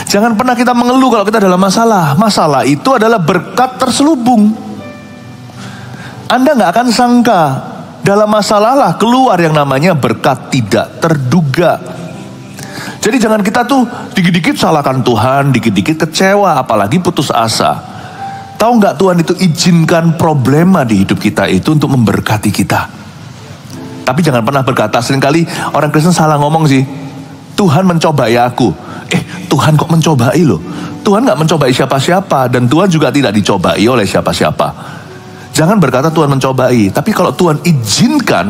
Jangan pernah kita mengeluh kalau kita dalam masalah. Masalah itu adalah berkat terselubung. Anda nggak akan sangka dalam masalah lah keluar yang namanya berkat tidak terduga. Jadi jangan kita tuh dikit-dikit salahkan Tuhan, dikit-dikit kecewa, apalagi putus asa. Tahu nggak Tuhan itu izinkan problema di hidup kita itu untuk memberkati kita. Tapi jangan pernah berkata, seringkali orang Kristen salah ngomong sih. Tuhan mencobai aku. Tuhan kok mencobai loh? Tuhan gak mencobai siapa-siapa. Dan Tuhan juga tidak dicobai oleh siapa-siapa. Jangan berkata Tuhan mencobai. Tapi kalau Tuhan izinkan,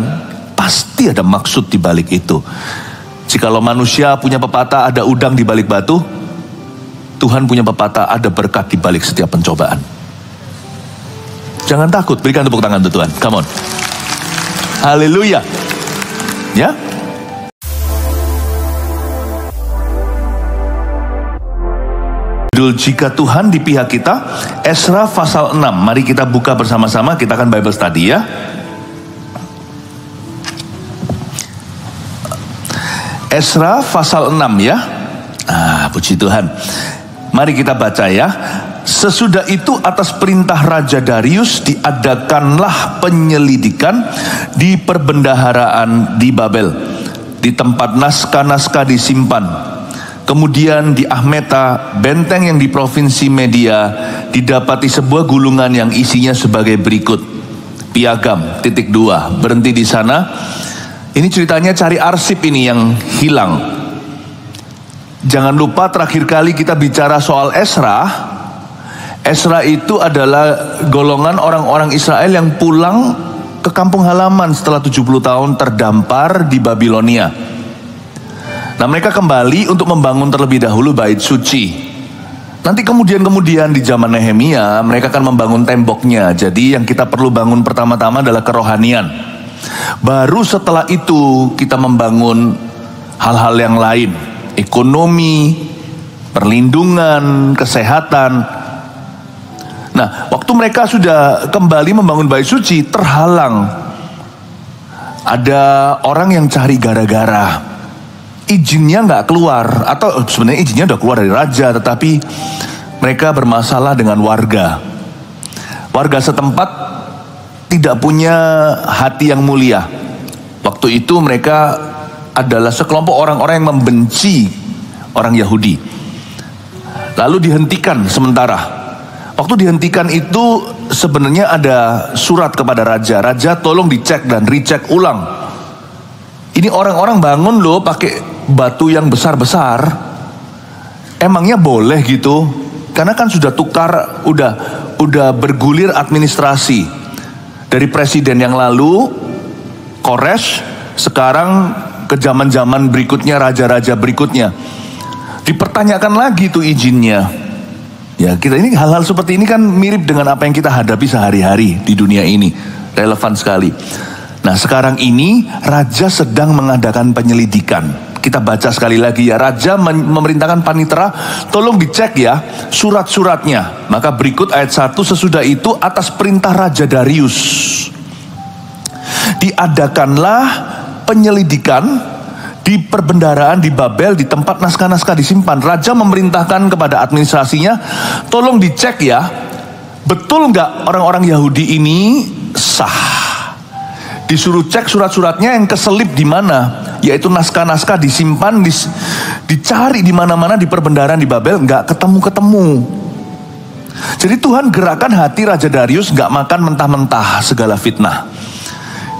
pasti ada maksud di balik itu. Jikalau manusia punya pepatah ada udang di balik batu, Tuhan punya pepatah ada berkat di balik setiap pencobaan. Jangan takut, berikan tepuk tangan untuk Tuhan. Come on. Haleluya. Ya. Jika Tuhan di pihak kita, Esra pasal 6. Mari kita buka bersama-sama, kita akan Bible study ya. Esra pasal 6 ya. Puji Tuhan. Mari kita baca ya. Sesudah itu atas perintah Raja Darius diadakanlah penyelidikan di perbendaharaan di Babel, di tempat naskah-naskah disimpan. Kemudian di Ahmeta, benteng yang di provinsi Media, didapati sebuah gulungan yang isinya sebagai berikut. Piagam, titik 2, berhenti di sana. Ini ceritanya cari arsip ini yang hilang. Jangan lupa terakhir kali kita bicara soal Esra. Esra itu adalah golongan orang-orang Israel yang pulang ke kampung halaman setelah 70 tahun terdampar di Babilonia. Nah, mereka kembali untuk membangun terlebih dahulu bait suci. Nanti kemudian di zaman Nehemia mereka akan membangun temboknya. Jadi yang kita perlu bangun pertama-tama adalah kerohanian. Baru setelah itu kita membangun hal-hal yang lain, ekonomi, perlindungan, kesehatan. Nah, waktu mereka sudah kembali membangun bait suci, terhalang. Ada orang yang cari gara-gara. Izinnya nggak keluar, atau sebenarnya izinnya udah keluar dari raja, tetapi mereka bermasalah dengan warga. Warga setempat tidak punya hati yang mulia. Waktu itu mereka adalah sekelompok orang-orang yang membenci orang Yahudi. Lalu dihentikan sementara. Waktu dihentikan itu sebenarnya ada surat kepada raja. Raja tolong dicek dan recheck ulang. Ini orang-orang bangun loh pakai batu yang besar-besar. Emangnya boleh gitu? Karena kan sudah tukar, udah bergulir administrasi. Dari presiden yang lalu, Kores, sekarang ke zaman-zaman berikutnya, raja-raja berikutnya. Dipertanyakan lagi tuh izinnya. Ya, kita ini hal-hal seperti ini kan mirip dengan apa yang kita hadapi sehari-hari di dunia ini. Relevan sekali. Nah, sekarang ini raja sedang mengadakan penyelidikan. Kita baca sekali lagi ya. Raja memerintahkan panitera, tolong dicek ya surat-suratnya. Maka berikut ayat 1, sesudah itu atas perintah Raja Darius diadakanlah penyelidikan di perbendaharaan di Babel, di tempat naskah-naskah disimpan. Raja memerintahkan kepada administrasinya, tolong dicek ya, betul nggak orang-orang Yahudi ini sah. Disuruh cek surat-suratnya yang keselip di mana, yaitu naskah-naskah disimpan, dicari di mana-mana di perbendaharaan di Babel, nggak ketemu-ketemu. Jadi Tuhan gerakan hati Raja Darius nggak makan mentah-mentah segala fitnah.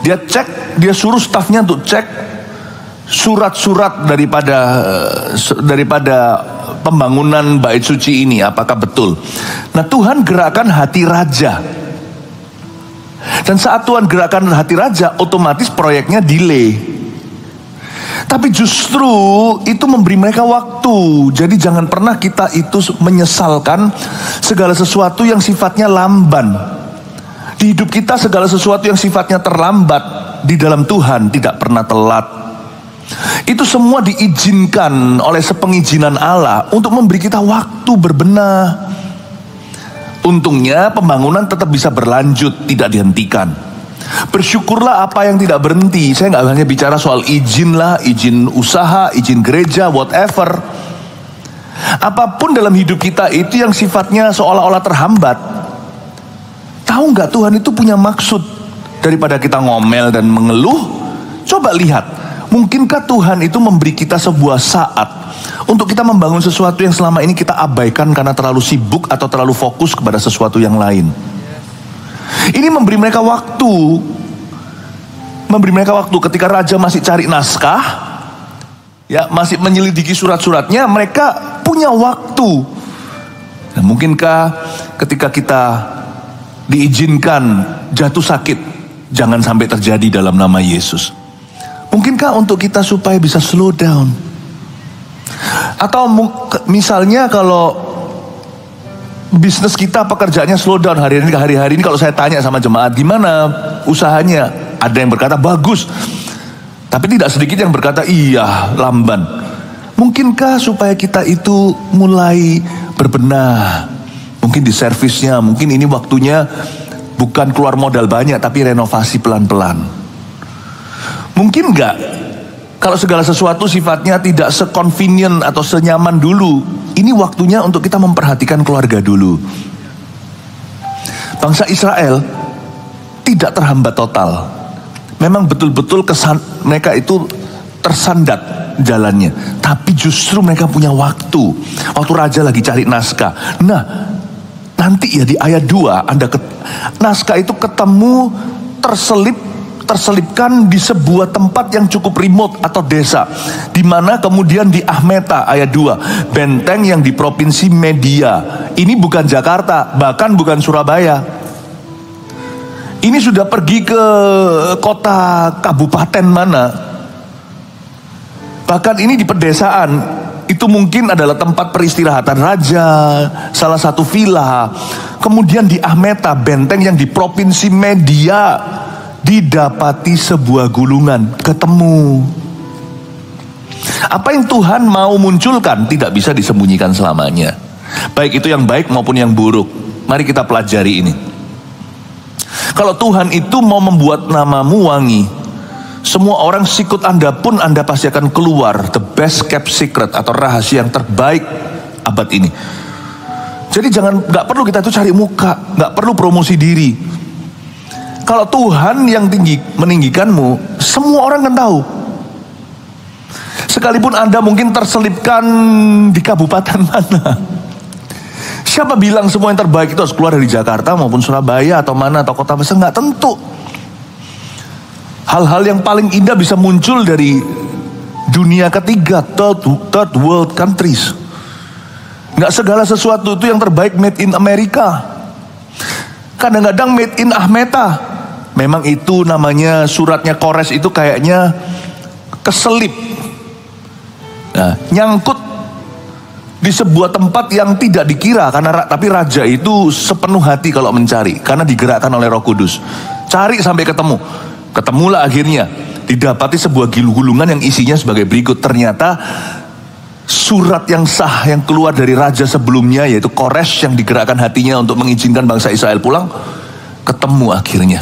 Dia cek, dia suruh stafnya untuk cek surat-surat daripada pembangunan bait suci ini, apakah betul. Nah, Tuhan gerakan hati raja. Dan saat Tuhan gerakan hati raja, otomatis proyeknya delay. Tapi justru itu memberi mereka waktu. Jadi jangan pernah kita itu menyesalkan segala sesuatu yang sifatnya lamban. Di hidup kita segala sesuatu yang sifatnya terlambat, di dalam Tuhan tidak pernah telat. Itu semua diizinkan oleh sepengizinan Allah untuk memberi kita waktu berbenah. Untungnya pembangunan tetap bisa berlanjut, tidak dihentikan. Bersyukurlah apa yang tidak berhenti. Saya nggak hanya bicara soal izin lah, izin usaha, izin gereja, whatever. Apapun dalam hidup kita itu yang sifatnya seolah-olah terhambat, tahu nggak Tuhan itu punya maksud. Daripada kita ngomel dan mengeluh, coba lihat, mungkinkah Tuhan itu memberi kita sebuah saat untuk kita membangun sesuatu yang selama ini kita abaikan karena terlalu sibuk atau terlalu fokus kepada sesuatu yang lain. Ini memberi mereka waktu. Ketika raja masih cari naskah, ya, masih menyelidiki surat-suratnya, mereka punya waktu. Nah, mungkinkah ketika kita diizinkan jatuh sakit, jangan sampai terjadi dalam nama Yesus. Mungkinkah untuk kita supaya bisa slow down? Atau misalnya kalau bisnis kita, pekerjaannya slow down hari ini kalau saya tanya sama jemaat, gimana usahanya? Ada yang berkata bagus, tapi tidak sedikit yang berkata iya, lamban. Mungkinkah supaya kita itu mulai berbenah? Mungkin di servisnya, mungkin ini waktunya bukan keluar modal banyak, tapi renovasi pelan-pelan. Mungkin enggak, kalau segala sesuatu sifatnya tidak se-convenient atau senyaman dulu, ini waktunya untuk kita memperhatikan keluarga dulu. Bangsa Israel tidak terhambat total. Memang betul-betul mereka itu tersandat jalannya, tapi justru mereka punya waktu. Waktu raja lagi cari naskah. Nah, nanti ya di ayat 2 naskah itu ketemu terselipkan di sebuah tempat yang cukup remote atau desa, di mana kemudian di Ahmeta ayat 2, benteng yang di provinsi Media. Ini bukan Jakarta, bahkan bukan Surabaya. Ini sudah pergi ke kota kabupaten mana. Bahkan ini di pedesaan. Itu mungkin adalah tempat peristirahatan raja, salah satu villa. Kemudian di Ahmeta, benteng yang di provinsi Media, didapati sebuah gulungan, ketemu. Apa yang Tuhan mau munculkan tidak bisa disembunyikan selamanya. Baik itu yang baik maupun yang buruk. Mari kita pelajari ini. Kalau Tuhan itu mau membuat namamu wangi, semua orang sikut Anda pun Anda pasti akan keluar the best kept secret atau rahasia yang terbaik abad ini. Jadi nggak perlu kita tuh cari muka, nggak perlu promosi diri. Kalau Tuhan yang meninggikanmu, semua orang kan tahu. Sekalipun Anda mungkin terselipkan di kabupaten mana. Siapa bilang semua yang terbaik itu harus keluar dari Jakarta maupun Surabaya atau mana atau kota besar? Nggak tentu. Hal-hal yang paling indah bisa muncul dari dunia ketiga, third world countries. Nggak segala sesuatu itu yang terbaik made in Amerika. Kadang-kadang made in Ahmeta. Memang itu namanya suratnya Kores itu kayaknya keselip. Nah, nyangkut di sebuah tempat yang tidak dikira, tapi raja itu sepenuh hati kalau mencari, karena digerakkan oleh Roh Kudus. Cari sampai ketemu. Ketemulah akhirnya, didapati sebuah gulungan yang isinya sebagai berikut. Ternyata surat yang sah yang keluar dari raja sebelumnya, yaitu Kores yang digerakkan hatinya untuk mengizinkan bangsa Israel pulang, ketemu akhirnya.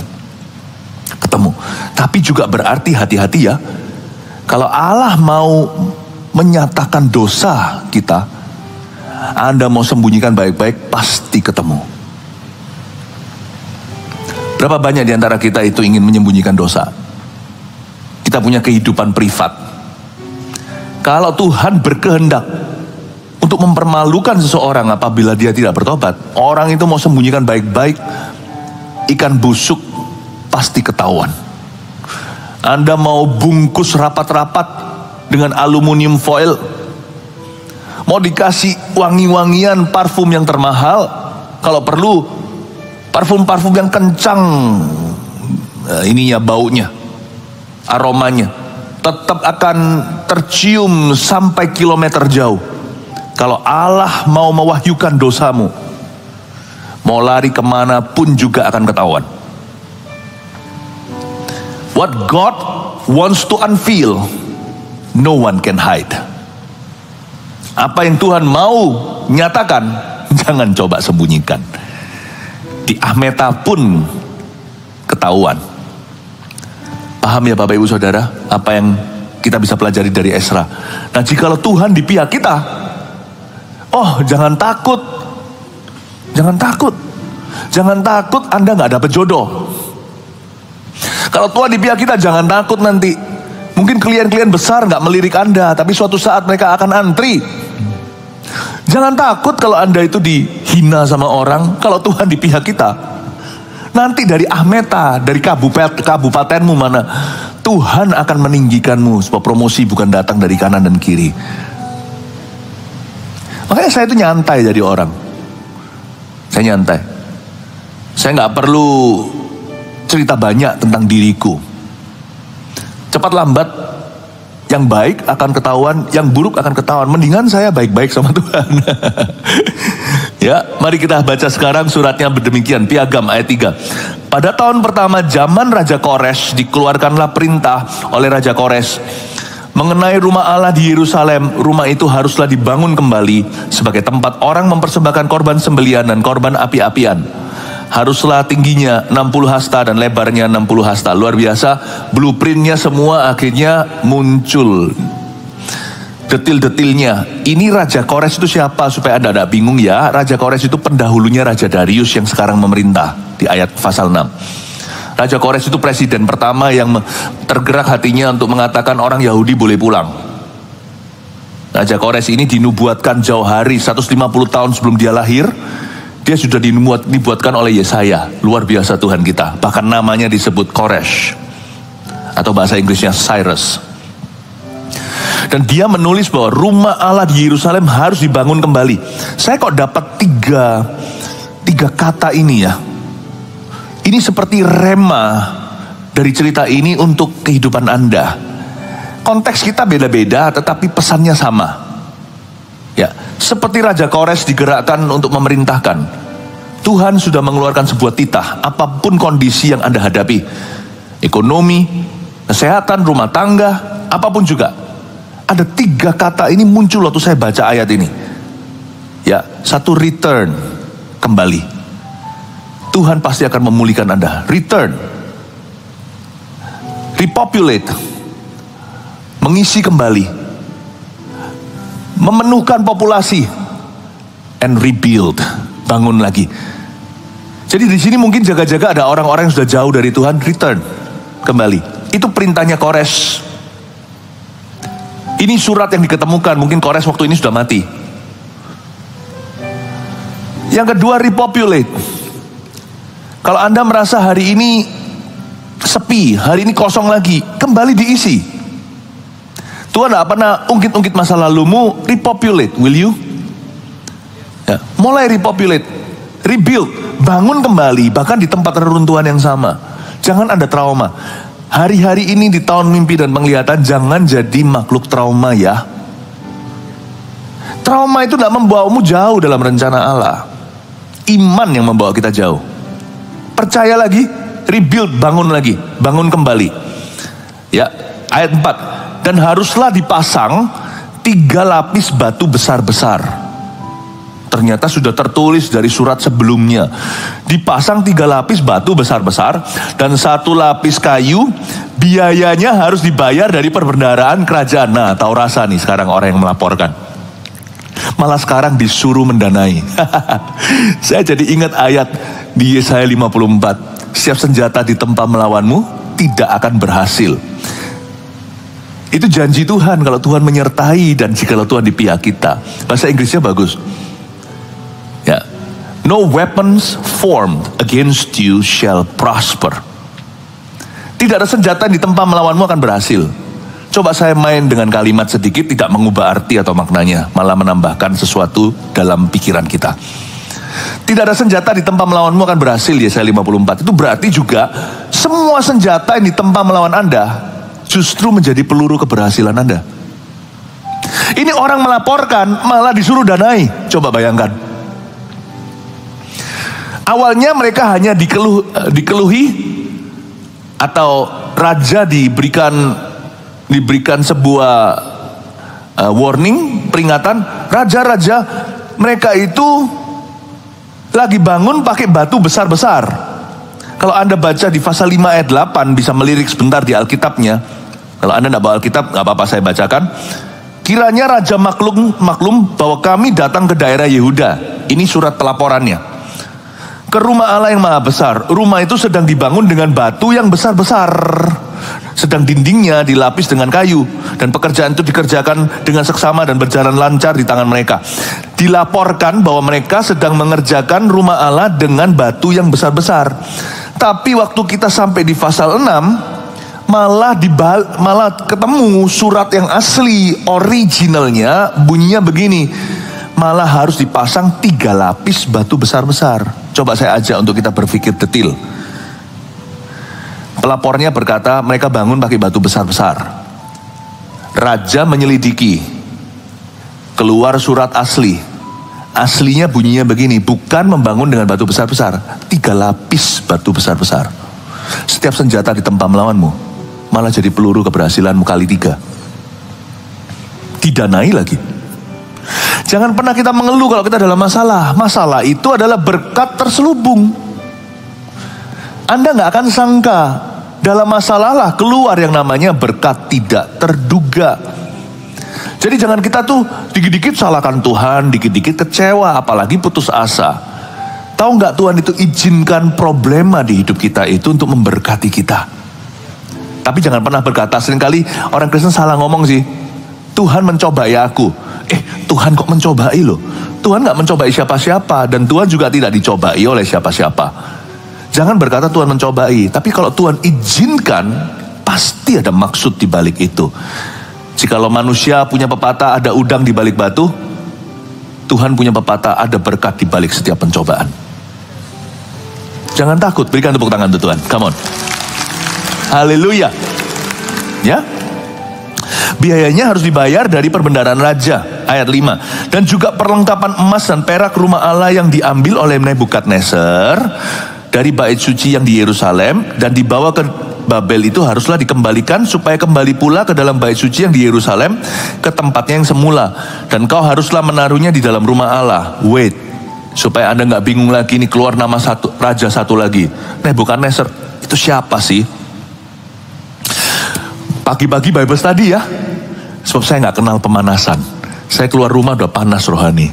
Ketemu. Tapi juga berarti hati-hati ya, kalau Allah mau menyatakan dosa kita, Anda mau sembunyikan baik-baik, pasti ketemu. Berapa banyak di antara kita itu ingin menyembunyikan dosa? Kita punya kehidupan privat. Kalau Tuhan berkehendak untuk mempermalukan seseorang apabila dia tidak bertobat, orang itu mau sembunyikan baik-baik, ikan busuk pasti ketahuan. Anda mau bungkus rapat-rapat dengan aluminium foil, mau dikasih wangi-wangian parfum yang termahal, kalau perlu parfum-parfum yang kencang ininya baunya, aromanya, tetap akan tercium sampai kilometer jauh. Kalau Allah mau mewahyukan dosamu, mau lari kemana pun juga akan ketahuan. What God wants to unveil, no one can hide. Apa yang Tuhan mau nyatakan, jangan coba sembunyikan. Di Ahmeta pun ketahuan. Paham ya Bapak Ibu Saudara, apa yang kita bisa pelajari dari Esra? Nah, jikalau Tuhan di pihak kita, Oh, jangan takut. Jangan takut. Jangan takut Anda nggak dapat jodoh. Kalau Tuhan di pihak kita, jangan takut nanti. Mungkin klien-klien besar nggak melirik Anda, tapi suatu saat mereka akan antri. Jangan takut kalau Anda itu dihina sama orang. Kalau Tuhan di pihak kita, nanti dari Ahmeta, dari kabupatenmu mana, Tuhan akan meninggikanmu. Sebab promosi bukan datang dari kanan dan kiri. Makanya saya itu nyantai jadi orang. Saya nyantai. Saya nggak perlu cerita banyak tentang diriku. Cepat lambat, yang baik akan ketahuan, yang buruk akan ketahuan. Mendingan saya baik-baik sama Tuhan. Ya, mari kita baca sekarang suratnya berdemikian. Piagam ayat 3. Pada tahun pertama zaman Raja Kores, dikeluarkanlah perintah oleh Raja Kores mengenai rumah Allah di Yerusalem. Rumah itu haruslah dibangun kembali sebagai tempat orang mempersembahkan korban sembelian dan korban api-apian. Haruslah tingginya 60 hasta dan lebarnya 60 hasta. Luar biasa, blueprintnya semua akhirnya muncul. Detil-detilnya. Ini Raja Kores itu siapa? Supaya Anda tidak bingung ya. Raja Kores itu pendahulunya Raja Darius yang sekarang memerintah. Di ayat pasal 6. Raja Kores itu presiden pertama yang tergerak hatinya untuk mengatakan orang Yahudi boleh pulang. Raja Kores ini dinubuatkan jauh hari, 150 tahun sebelum dia lahir. Dia sudah dibuatkan oleh Yesaya. Luar biasa Tuhan kita. Bahkan namanya disebut Koresh. Atau bahasa Inggrisnya Cyrus. Dan dia menulis bahwa rumah Allah di Yerusalem harus dibangun kembali. Saya kok dapat tiga kata ini ya. Ini seperti rema dari cerita ini untuk kehidupan Anda. Konteks kita beda-beda tetapi pesannya sama. Ya, seperti Raja Kores digerakkan untuk memerintahkan. Tuhan sudah mengeluarkan sebuah titah, apapun kondisi yang Anda hadapi. Ekonomi, kesehatan, rumah tangga, apapun juga. Ada 3 kata ini muncul waktu saya baca ayat ini. Ya, satu return, kembali. Tuhan pasti akan memulihkan Anda. Return. Repopulate. Mengisi kembali. Memenuhkan populasi and rebuild, bangun lagi. Jadi di sini mungkin jaga-jaga ada orang-orang yang sudah jauh dari Tuhan, return kembali. Itu perintahnya Kores. Ini surat yang diketemukan, mungkin Kores waktu ini sudah mati. Yang kedua, repopulate. Kalau Anda merasa hari ini sepi, hari ini kosong lagi, kembali diisi. Tuhan tidak pernah ungkit-ungkit masa lalumu, repopulate, will you? Ya, mulai repopulate, rebuild, bangun kembali, bahkan di tempat reruntuhan yang sama. Jangan ada trauma. Hari-hari ini di tahun mimpi dan penglihatan, jangan jadi makhluk trauma ya. Trauma itu tidak membawamu jauh dalam rencana Allah. Iman yang membawa kita jauh. Percaya lagi, rebuild, bangun lagi, bangun kembali. Ya, ayat 4. Dan haruslah dipasang 3 lapis batu besar-besar. Ternyata sudah tertulis dari surat sebelumnya. Dipasang 3 lapis batu besar-besar dan 1 lapis kayu. Biayanya harus dibayar dari perbendaharaan kerajaan. Nah, tahu rasa nih sekarang orang yang melaporkan. Malah sekarang disuruh mendanai. Saya jadi ingat ayat di Yesaya 54. Setiap senjata ditempa melawanmu tidak akan berhasil. Itu janji Tuhan kalau Tuhan menyertai dan jikalau Tuhan di pihak kita. Bahasa Inggrisnya bagus. Ya. No weapons formed against you shall prosper. Tidak ada senjata yang ditempa melawanmu akan berhasil. Coba saya main dengan kalimat sedikit, tidak mengubah arti atau maknanya, malah menambahkan sesuatu dalam pikiran kita. Tidak ada senjata ditempa melawanmu akan berhasil, Yesaya 54. Itu berarti juga semua senjata yang ditempa melawan Anda justru menjadi peluru keberhasilan Anda. Ini orang melaporkan malah disuruh danai. Coba bayangkan. Awalnya mereka hanya dikeluhi atau raja diberikan sebuah warning, peringatan. Raja-raja mereka itu lagi bangun pakai batu besar-besar. Kalau Anda baca di pasal 5 ayat 8, bisa melirik sebentar di Alkitabnya. Kalau Anda tidak bawa Alkitab, nggak apa-apa saya bacakan. Kiranya raja maklum bahwa kami datang ke daerah Yehuda. Ini surat pelaporannya. Ke rumah Allah yang maha besar. Rumah itu sedang dibangun dengan batu yang besar-besar. Sedang dindingnya dilapis dengan kayu. Dan pekerjaan itu dikerjakan dengan seksama dan berjalan lancar di tangan mereka. Dilaporkan bahwa mereka sedang mengerjakan rumah Allah dengan batu yang besar-besar. Tapi waktu kita sampai di pasal 6, malah ketemu surat yang asli, originalnya bunyinya begini. Malah harus dipasang 3 lapis batu besar-besar. Coba saya ajak untuk kita berpikir detail. Pelapornya berkata mereka bangun pakai batu besar-besar. Raja menyelidiki, keluar surat asli. Aslinya bunyinya begini, bukan membangun dengan batu besar-besar, 3 lapis batu besar-besar. Setiap senjata ditempa melawanmu malah jadi peluru keberhasilanmu kali 3. Didanai lagi. Jangan pernah kita mengeluh kalau kita dalam masalah. Masalah itu adalah berkat terselubung. Anda gak akan sangka dalam masalah lah keluar yang namanya berkat tidak terduga. Jadi jangan kita tuh dikit-dikit salahkan Tuhan, dikit-dikit kecewa, apalagi putus asa. Tahu gak Tuhan itu izinkan problema di hidup kita itu untuk memberkati kita. Tapi jangan pernah berkata, seringkali orang Kristen salah ngomong sih. Tuhan mencobai aku. Tuhan kok mencobai loh? Tuhan gak mencobai siapa-siapa. Dan Tuhan juga tidak dicobai oleh siapa-siapa. Jangan berkata Tuhan mencobai. Tapi kalau Tuhan izinkan, pasti ada maksud di balik itu. Jikalau manusia punya pepatah ada udang di balik batu, Tuhan punya pepatah ada berkat di balik setiap pencobaan. Jangan takut, berikan tepuk tangan untuk Tuhan. Come on. Haleluya. Ya. Biayanya harus dibayar dari perbendaharaan raja. Ayat 5. Dan juga perlengkapan emas dan perak rumah Allah yang diambil oleh Nebukadnezar dari bait suci yang di Yerusalem dan dibawa ke Babel itu haruslah dikembalikan supaya kembali pula ke dalam bait suci yang di Yerusalem ke tempatnya yang semula. Dan kau haruslah menaruhnya di dalam rumah Allah. Wait. Supaya Anda gak bingung lagi, ini keluar nama raja satu lagi. Nebukadnezar. Itu siapa sih? Pagi-pagi Bible study ya. Sebab saya gak kenal pemanasan. Saya keluar rumah udah panas rohani.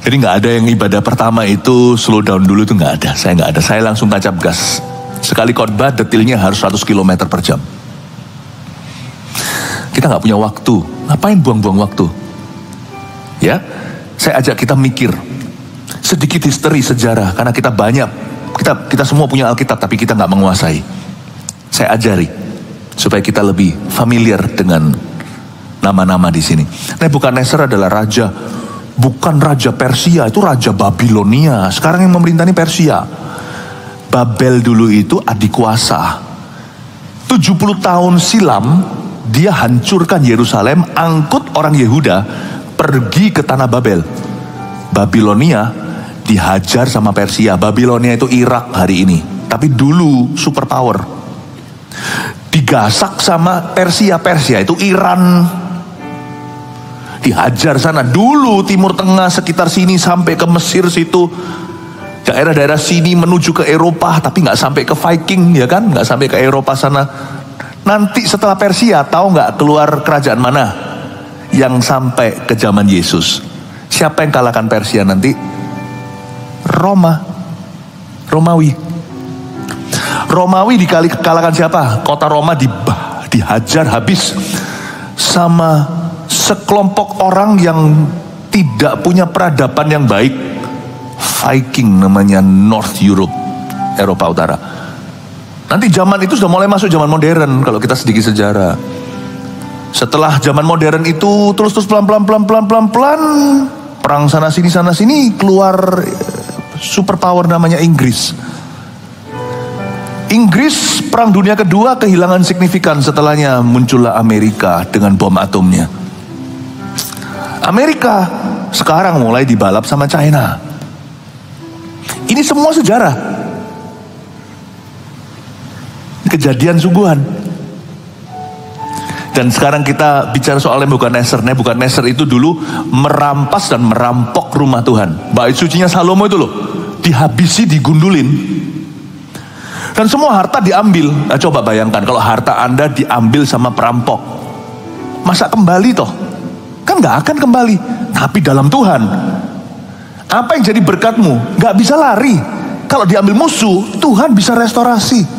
Jadi gak ada yang ibadah pertama itu slow down dulu, itu gak ada. Saya gak ada, saya langsung tancap gas. Sekali khotbah detailnya harus 100 km per jam. Kita gak punya waktu. Ngapain buang-buang waktu? Ya, saya ajak kita mikir. Sedikit history sejarah. Karena kita banyak. Kita semua punya Alkitab tapi kita gak menguasai. Saya ajari. Supaya kita lebih familiar dengan nama-nama di sini. Nebukadnezar adalah raja, bukan raja Persia, itu raja Babilonia. Sekarang yang memerintah ini Persia. Babel dulu itu adik kuasa. 70 tahun silam dia hancurkan Yerusalem, angkut orang Yehuda pergi ke tanah Babel. Babilonia dihajar sama Persia. Babilonia itu Irak hari ini, tapi dulu superpower. Digasak sama Persia. Persia itu Iran. Dihajar sana. Dulu Timur Tengah sekitar sini sampai ke Mesir situ. Daerah-daerah sini menuju ke Eropa. Tapi gak sampai ke Viking ya kan. Gak sampai ke Eropa sana. Nanti setelah Persia tahu gak keluar kerajaan mana yang sampai ke zaman Yesus? Siapa yang kalahkan Persia nanti? Romawi dikalahkan siapa? Kota Roma dihajar habis sama sekelompok orang yang tidak punya peradaban yang baik. Viking namanya, North Europe, Eropa Utara. Nanti zaman itu sudah mulai masuk zaman modern kalau kita sedikit sejarah. Setelah zaman modern itu terus pelan-pelan perang sana sini keluar superpower namanya Inggris. Inggris perang dunia kedua kehilangan signifikan, setelahnya muncullah Amerika dengan bom atomnya. Amerika sekarang mulai dibalap sama China. Ini semua sejarah. Kejadian sungguhan. Dan sekarang kita bicara soal Nebukadnezar. Nebukadnezar itu dulu merampas dan merampok rumah Tuhan. Bait sucinya Salomo itu loh, dihabisi, digundulin. Dan semua harta diambil. Nah, coba bayangkan kalau harta Anda diambil sama perampok. masa kembali toh? Kan gak akan kembali. Tapi dalam Tuhan, apa yang jadi berkatmu gak bisa lari. Kalau diambil musuh, Tuhan bisa restorasi.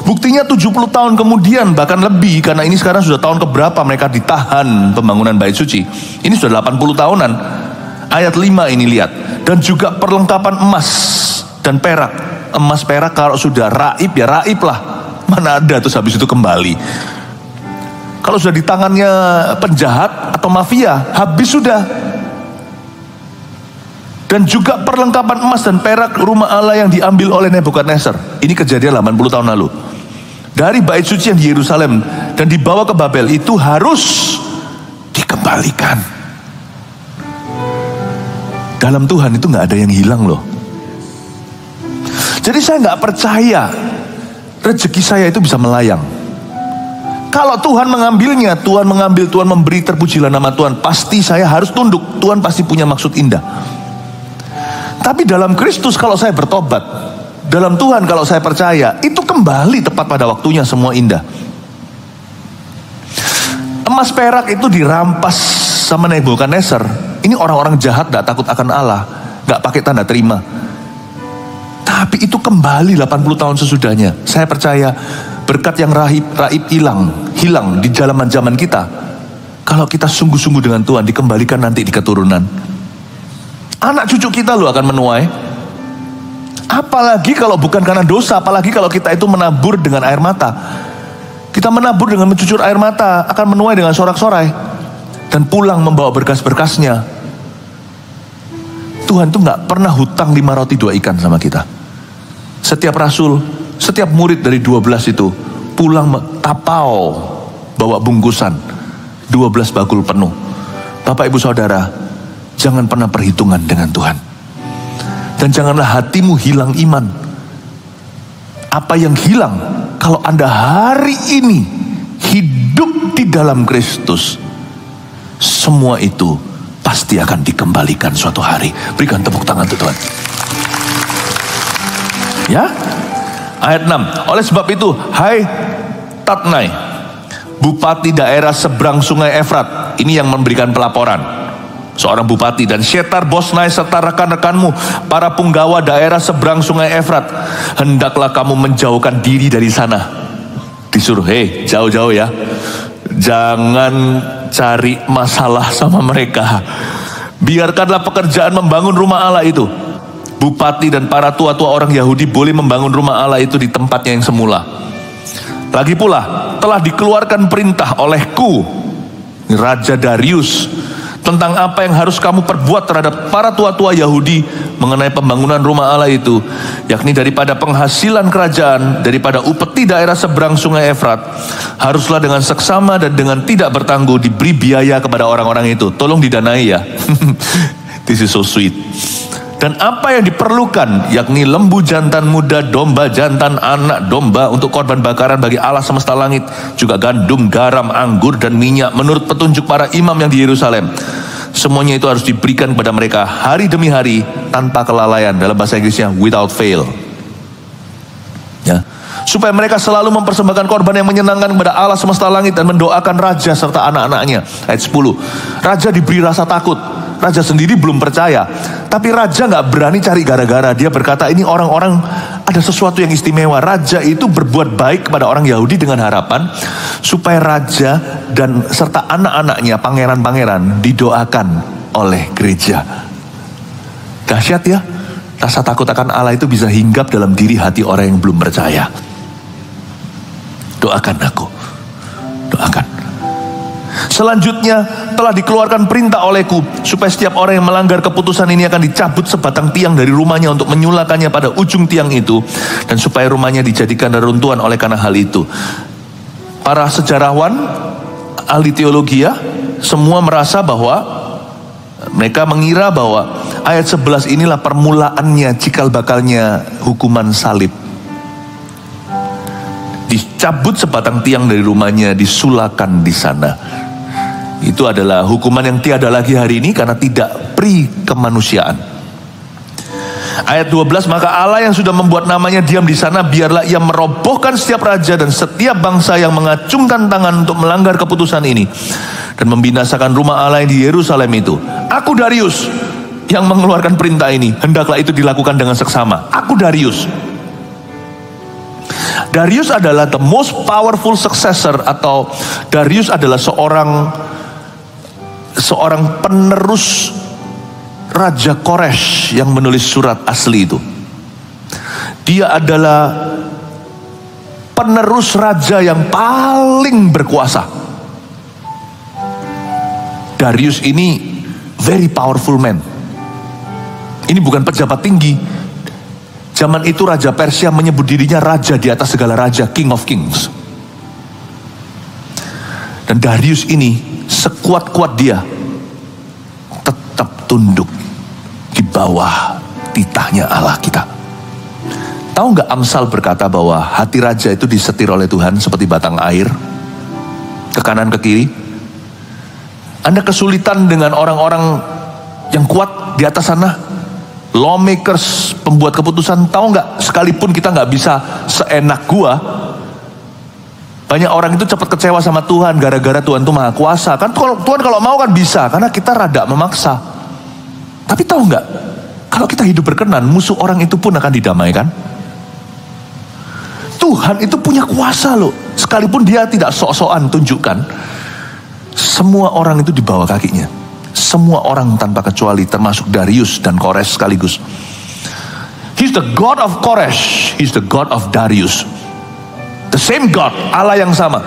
Buktinya 70 tahun kemudian, bahkan lebih, karena ini sekarang sudah tahun keberapa mereka ditahan pembangunan Bait Suci. Ini sudah 80 tahunan. Ayat 5 ini lihat. Dan juga perlengkapan emas dan perak. Emas perak kalau sudah raib ya raib lah. Mana ada terus habis itu kembali. Kalau sudah di tangannya penjahat atau mafia, habis sudah. Dan juga perlengkapan emas dan perak rumah Allah yang diambil oleh Nebukadnezar. Ini kejadian 80 tahun lalu. Dari Bait Suci yang di Yerusalem dan dibawa ke Babel itu harus dikembalikan. Dalam Tuhan itu gak ada yang hilang loh. Jadi saya gak percaya rezeki saya itu bisa melayang. Kalau Tuhan mengambilnya, Tuhan mengambil, Tuhan memberi, terpujilah nama Tuhan. Pasti saya harus tunduk, Tuhan pasti punya maksud indah. Tapi dalam Kristus kalau saya bertobat, dalam Tuhan kalau saya percaya, itu kembali tepat pada waktunya semua indah. Emas perak itu dirampas sama Nebukadnezar. Ini orang-orang jahat gak takut akan Allah, gak pakai tanda terima. Tapi itu kembali 80 tahun sesudahnya. Saya percaya berkat yang raib hilang di zaman kita. Kalau kita sungguh-sungguh dengan Tuhan, dikembalikan nanti di keturunan. Anak cucu kita loh akan menuai. Apalagi kalau bukan karena dosa, apalagi kalau kita itu menabur dengan air mata. Kita menabur dengan mencucur air mata, akan menuai dengan sorak-sorai. Dan pulang membawa berkas-berkasnya. Tuhan tuh gak pernah hutang 5 roti 2 ikan sama kita. Setiap rasul, setiap murid dari 12 itu pulang tapau, bawa bungkusan 12 bakul penuh. Bapak ibu saudara, jangan pernah perhitungan dengan Tuhan. Dan janganlah hatimu hilang iman. Apa yang hilang kalau Anda hari ini hidup di dalam Kristus, semua itu pasti akan dikembalikan suatu hari. Berikan tepuk tangan untuk Tuhan. Ya, ayat 6. Oleh sebab itu, hai Tatnai, bupati daerah seberang sungai Efrat, ini yang memberikan pelaporan, seorang bupati, dan Syetar Bosnai serta rekan-rekanmu, para punggawa daerah seberang sungai Efrat, hendaklah kamu menjauhkan diri dari sana. Disuruh, jauh-jauh ya, jangan cari masalah sama mereka. Biarkanlah pekerjaan membangun rumah Allah itu. Bupati dan para tua-tua orang Yahudi boleh membangun rumah Allah itu di tempatnya yang semula. Lagi pula, telah dikeluarkan perintah olehku, Raja Darius, tentang apa yang harus kamu perbuat terhadap para tua-tua Yahudi mengenai pembangunan rumah Allah itu, yakni daripada penghasilan kerajaan, daripada upeti daerah seberang sungai Efrat, haruslah dengan seksama dan dengan tidak bertangguh diberi biaya kepada orang-orang itu. Tolong didanai ya. This is so sweet. Dan apa yang diperlukan, yakni lembu jantan muda, domba jantan, anak domba untuk korban bakaran bagi Allah semesta langit, juga gandum, garam, anggur, dan minyak menurut petunjuk para imam yang di Yerusalem. Semuanya itu harus diberikan kepada mereka hari demi hari tanpa kelalaian. Dalam bahasa Inggrisnya without fail. Ya, supaya mereka selalu mempersembahkan korban yang menyenangkan kepada Allah semesta langit dan mendoakan raja serta anak-anaknya. Ayat 10. Raja diberi rasa takut. Raja sendiri belum percaya, tapi raja gak berani cari gara-gara. Dia berkata, ini orang-orang ada sesuatu yang istimewa. Raja itu berbuat baik kepada orang Yahudi dengan harapan supaya raja dan serta anak-anaknya, pangeran-pangeran, didoakan oleh gereja. Dahsyat ya, rasa takut akan Allah itu bisa hinggap dalam diri hati orang yang belum percaya. Doakan aku, doakan. Selanjutnya, telah dikeluarkan perintah olehku supaya setiap orang yang melanggar keputusan ini akan dicabut sebatang tiang dari rumahnya untuk menyulakannya pada ujung tiang itu, dan supaya rumahnya dijadikan reruntuhan oleh karena hal itu. Para sejarawan, ahli teologi ya, semua merasa bahwa mereka mengira bahwa ayat 11 inilah permulaannya, cikal bakalnya hukuman salib. Dicabut sebatang tiang dari rumahnya, disulakan di sana. Itu adalah hukuman yang tiada lagi hari ini karena tidak pri kemanusiaan. Ayat 12, maka Allah yang sudah membuat namanya diam di sana, biarlah ia merobohkan setiap raja dan setiap bangsa yang mengacungkan tangan untuk melanggar keputusan ini dan membinasakan rumah Allah yang di Yerusalem itu. Aku Darius yang mengeluarkan perintah ini, hendaklah itu dilakukan dengan seksama. Aku Darius. Darius adalah the most powerful successor, atau Darius adalah seorang penerus Raja Koresh yang menulis surat asli itu. Dia adalah penerus raja yang paling berkuasa. Darius ini very powerful man. Ini bukan pejabat tinggi. Zaman itu Raja Persia menyebut dirinya raja di atas segala raja, King of Kings. Dan Darius ini sekuat-kuat dia tetap tunduk di bawah titahnya Allah kita. Tahu nggak, Amsal berkata bahwa hati raja itu disetir oleh Tuhan seperti batang air, ke kanan ke kiri. Anda kesulitan dengan orang-orang yang kuat di atas sana, lawmakers, pembuat keputusan. Tahu nggak, sekalipun kita nggak bisa seenak gua, banyak orang itu cepat kecewa sama Tuhan gara-gara Tuhan itu maha kuasa. Kan Tuhan kalau mau kan bisa, karena kita rada memaksa. Tapi tahu nggak, kalau kita hidup berkenan, musuh orang itu pun akan didamaikan. Tuhan itu punya kuasa loh, sekalipun dia tidak sok-sokan tunjukkan. Semua orang itu di bawah kakinya. Semua orang tanpa kecuali, termasuk Darius dan Koresh sekaligus. He's the God of Koresh, he's the God of Darius. The same God, Allah yang sama.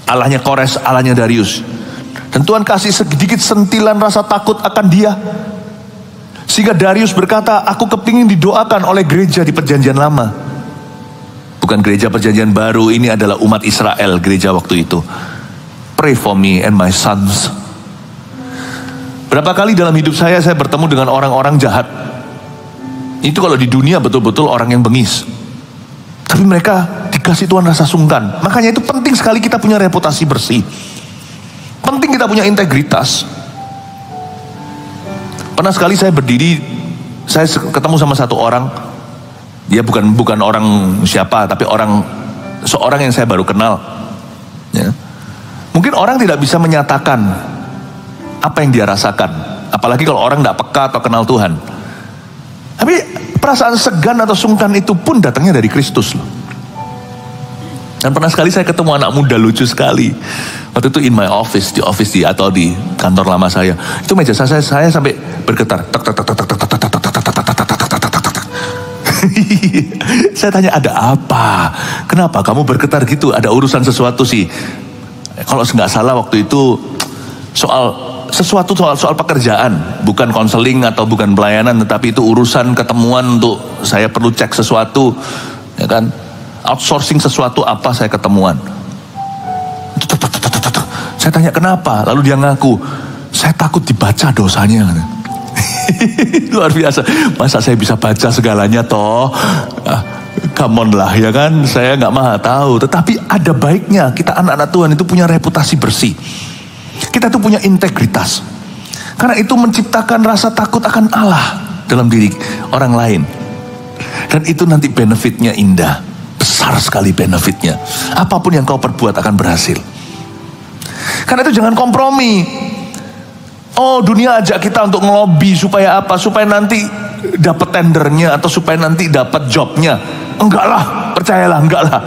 Allahnya Koresh, Allahnya Darius. Dan Tuhan kasih sedikit sentilan rasa takut akan dia. Sehingga Darius berkata, aku kepingin didoakan oleh gereja di perjanjian lama. Bukan gereja perjanjian baru, ini adalah umat Israel, gereja waktu itu. Pray for me and my sons. Berapa kali dalam hidup saya bertemu dengan orang-orang jahat. Itu kalau di dunia betul-betul orang yang bengis. Tapi mereka dikasih Tuhan rasa sungkan. Makanya itu penting sekali kita punya reputasi bersih. Penting kita punya integritas. Pernah sekali saya berdiri, saya ketemu sama satu orang. Dia bukan orang siapa, tapi seorang yang saya baru kenal. Ya. Mungkin orang tidak bisa menyatakan apa yang dia rasakan. Apalagi kalau orang tidak peka atau kenal Tuhan. Tapi perasaan segan atau sungkan itu pun datangnya dari Kristus loh. Dan pernah sekali saya ketemu anak muda lucu sekali. Waktu itu in my office, atau di kantor lama saya. Itu meja saya sampai bergetar. Saya tanya, ada apa? Kenapa kamu bergetar gitu? Ada urusan sesuatu sih. Kalau nggak salah waktu itu soal pekerjaan, bukan konseling atau bukan pelayanan, tetapi itu urusan ketemuan untuk saya perlu cek sesuatu, ya kan? Outsourcing sesuatu apa, saya ketemuan. Saya tanya kenapa, lalu dia ngaku, saya takut dibaca dosanya. Luar biasa, masa saya bisa baca segalanya toh? Come on lah, ya kan? Saya nggak maha tahu, tetapi ada baiknya kita anak-anak Tuhan itu punya reputasi bersih. Kita tuh punya integritas. Karena itu menciptakan rasa takut akan Allah dalam diri orang lain. Dan itu nanti benefitnya indah. Besar sekali benefitnya. Apapun yang kau perbuat akan berhasil. Karena itu jangan kompromi. Oh, dunia ajak kita untuk ngelobi supaya apa? Supaya nanti dapat tendernya atau supaya nanti dapat jobnya. Enggak lah, percayalah, enggak lah.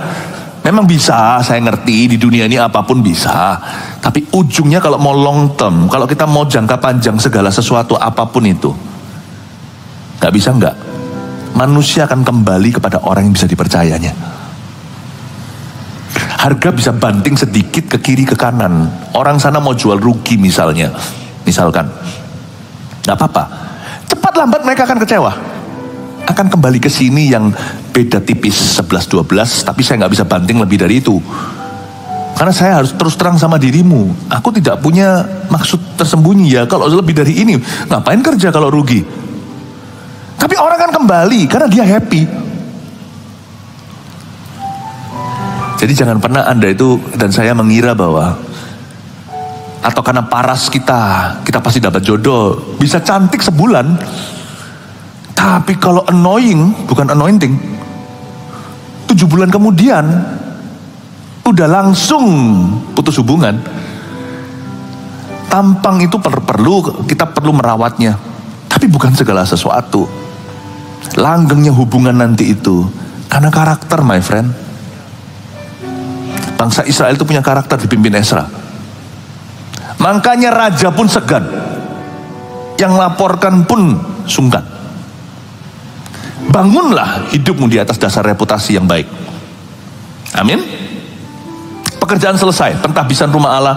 Memang bisa, saya ngerti di dunia ini apapun bisa. Tapi ujungnya kalau mau long term, kalau kita mau jangka panjang segala sesuatu apapun itu, gak bisa enggak. Manusia akan kembali kepada orang yang bisa dipercayanya. Harga bisa banting sedikit ke kiri ke kanan. Orang sana mau jual rugi misalkan. Gak apa-apa. Cepat lambat mereka akan kecewa. Akan kembali ke sini yang beda tipis 11-12, tapi saya nggak bisa banting lebih dari itu. Karena saya harus terus terang sama dirimu. Aku tidak punya maksud tersembunyi ya. Kalau lebih dari ini, ngapain kerja kalau rugi? Tapi orang kan kembali karena dia happy. Jadi jangan pernah Anda itu dan saya mengira bahwa atau karena paras kita pasti dapat jodoh. Bisa cantik sebulan, Tapi kalau annoying, bukan anointing, 7 bulan kemudian udah langsung putus hubungan. Tampang itu kita perlu merawatnya, tapi bukan segala sesuatu. Langgengnya hubungan nanti itu karena karakter, my friend. Bangsa Israel itu punya karakter dipimpin Ezra. Makanya raja pun segan, yang laporkan pun sungkan. Bangunlah hidupmu di atas dasar reputasi yang baik. Amin. Pekerjaan selesai, pentahbisan rumah Allah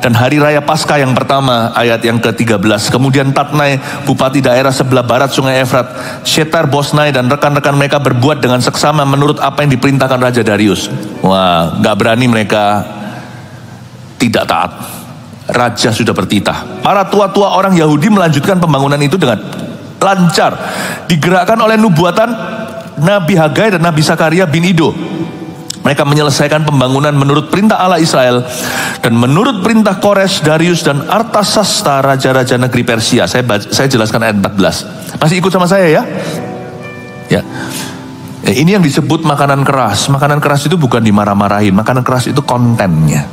dan hari raya Paskah yang pertama, ayat yang ke-13. Kemudian Tatnai, bupati daerah sebelah barat sungai Efrat, Syetar-Bosnai dan rekan-rekan mereka berbuat dengan seksama menurut apa yang diperintahkan Raja Darius. Wah, gak berani mereka tidak taat. Raja sudah bertitah. Para tua-tua orang Yahudi melanjutkan pembangunan itu dengan lancar, digerakkan oleh nubuatan Nabi Hagai dan Nabi Sakaria bin Ido. Mereka menyelesaikan pembangunan menurut perintah Allah Israel dan menurut perintah Kores, Darius dan Artasasta, raja-raja negeri Persia. Saya jelaskan ayat 14. Masih ikut sama saya ya? Ya. Ini yang disebut makanan keras. Makanan keras itu bukan dimarah-marahin. Makanan keras itu kontennya.